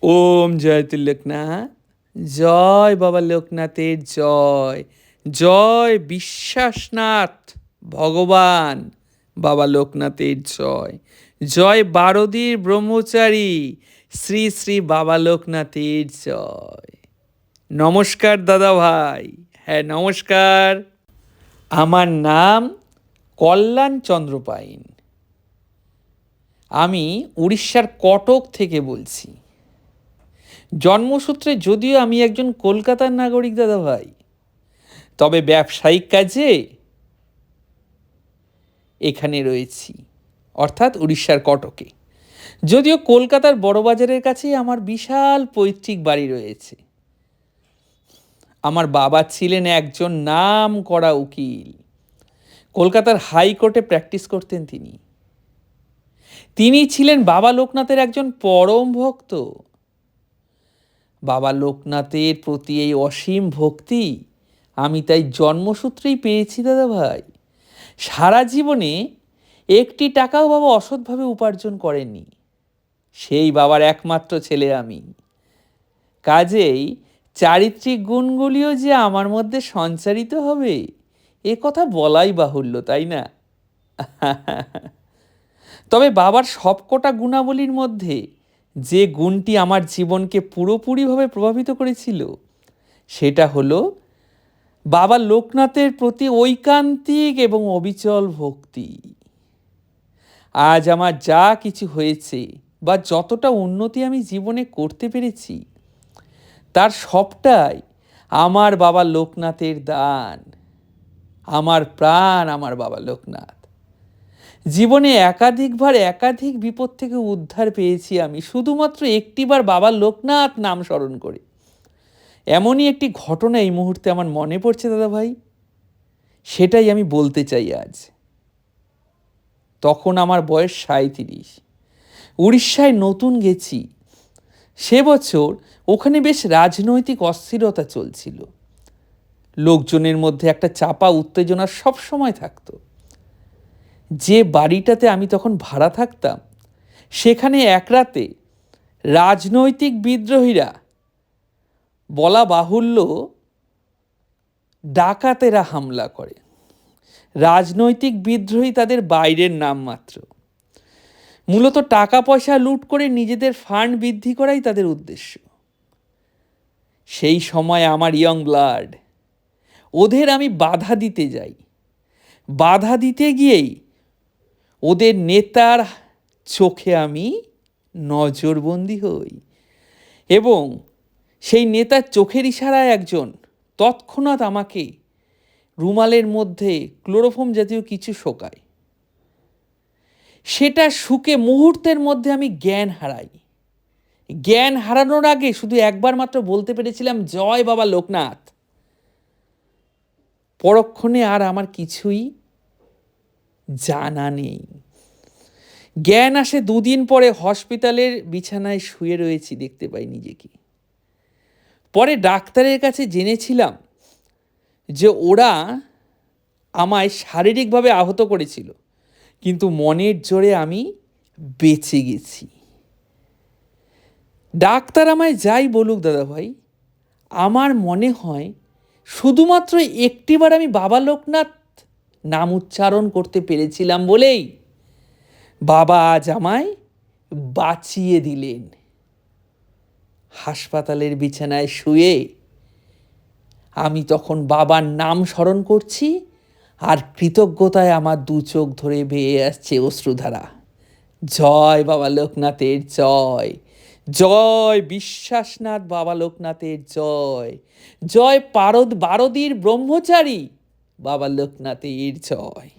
ওম জয়তু লোকনাথ। জয় বাবা লোকনাথের জয়। জয় বিশ্বাসনাথ ভগবান বাবা লোকনাথের জয়। জয় বারদীর ব্রহ্মচারী শ্রী শ্রী বাবা লোকনাথের জয়। নমস্কার দাদা ভাই। হ্যাঁ নমস্কার। আমার নাম কল্যাণ চন্দ্র পাইন। আমি উড়িষ্যার কটক থেকে বলছি। জন্মসূত্রে যদিও আমি একজন কলকাতার নাগরিক দাদা ভাই, তবে ব্যবসায়িক কাজে এখানে রয়েছি, অর্থাৎ উড়িষ্যার কটকে। যদিও কলকাতার বড়বাজারের কাছেই আমার বিশাল পৈতৃক বাড়ি রয়েছে। আমার বাবা ছিলেন একজন নাম করা উকিল। কলকাতার হাইকোর্টে প্র্যাকটিস করতেন তিনি ছিলেন বাবা লোকনাথের একজন পরম ভক্ত। বাবা লোকনাথের প্রতি এই অসীম ভক্তি আমি তাই জন্মসূত্রেই পেয়েছি দাদা ভাই। সারা জীবনে একটি টাকাও বাবা অসৎভাবে উপার্জন করেননি। সেই বাবার একমাত্র ছেলে আমি। কাজেই চারিত্রিক গুণগুলিও যে আমার মধ্যে সঞ্চারিত হবে এ কথা বলাই বাহুল্য, তাই না? তবে বাবার সবকটা গুণাবলীর মধ্যে যে গুণটি আমার জীবনকে পুরোপুরিভাবে প্রভাবিত করেছিল সেটা হলো বাবা লোকনাথের প্রতি ঐকান্তিক এবং অবিচল ভক্তি। আজ আমার যা কিছু হয়েছে বা যতটা উন্নতি আমি জীবনে করতে পেরেছি তার সবটাই আমার বাবা লোকনাথের দান। আমার প্রাণ আমার বাবা লোকনাথ। জীবনে একাধিকবার একাধিক বিপদ থেকে উদ্ধার পেয়েছি আমি শুধুমাত্র একটিবার বাবা লোকনাথ নাম স্মরণ করে। এমনই একটি ঘটনা এই মুহূর্তে আমার মনে পড়ছে দাদা ভাই, সেটাই আমি বলতে চাই আজ। তখন আমার বয়স 37। উড়িষ্যায় নতুন গেছি। সে বছর ওখানে বেশ রাজনৈতিক অস্থিরতা চলছিল। লোকজনের মধ্যে একটা চাপা উত্তেজনা সব সময় থাকতো। যে বাড়িটাতে আমি তখন ভাড়া থাকতাম সেখানে এক রাতে রাজনৈতিক বিদ্রোহীরা, বলা বাহুল্য ডাকাতেরা হামলা করে। রাজনৈতিক বিদ্রোহী তাদের বাইরের নাম মাত্র। মূলত টাকা পয়সা লুট করে নিজেদের ফান্ড বৃদ্ধি করাই তাদের উদ্দেশ্য। সেই সময় আমার ইয়ং ব্লাড, ওদের আমি বাধা দিতে যাই। বাধা দিতে গিয়েই ওদের নেতার চোখে আমি নজরবন্দি হই এবং সেই নেতার চোখের ইশারায় একজন তৎক্ষণাৎ আমাকে রুমালের মধ্যে ক্লোরোফর্ম জাতীয় কিছু শোকায়। সেটা শুকে মুহূর্তের মধ্যে আমি জ্ঞান হারাই। জ্ঞান হারানোর আগে শুধু একবার মাত্র বলতে পেরেছিলাম, জয় বাবা লোকনাথ। পরক্ষণে আর আমার কিছুই জানা নেই। জ্ঞান আসে 2 দিন পরে। হসপিটালের বিছানায় শুয়ে রয়েছি, দেখতে পাই নিজেকে। পরে ডাক্তারের কাছে জেনেছিলাম যে ওরা আমায় শারীরিকভাবে আহত করেছিল, কিন্তু মনের জোরে আমি বেঁচে গেছি। ডাক্তার আমায় যাই বলুক দাদা ভাই, আমার মনে হয় শুধুমাত্র একটিবার আমি বাবা লোকনাথ নাম উচ্চারণ করতে পেরেছিলাম বলেই বাবা আজ আমায় বাঁচিয়ে দিলেন। হাসপাতালের বিছানায় শুয়ে আমি তখন বাবার নাম স্মরণ করছি, আর কৃতজ্ঞতায় আমার 2 চোখ ধরে বেয়ে আসছে অশ্রুধারা। জয় বাবা লোকনাথের জয়। জয় বিশ্বাসনাথ বাবা লোকনাথের জয়। জয় বারদীর ব্রহ্মচারী বাবা লোকনাথের জয়।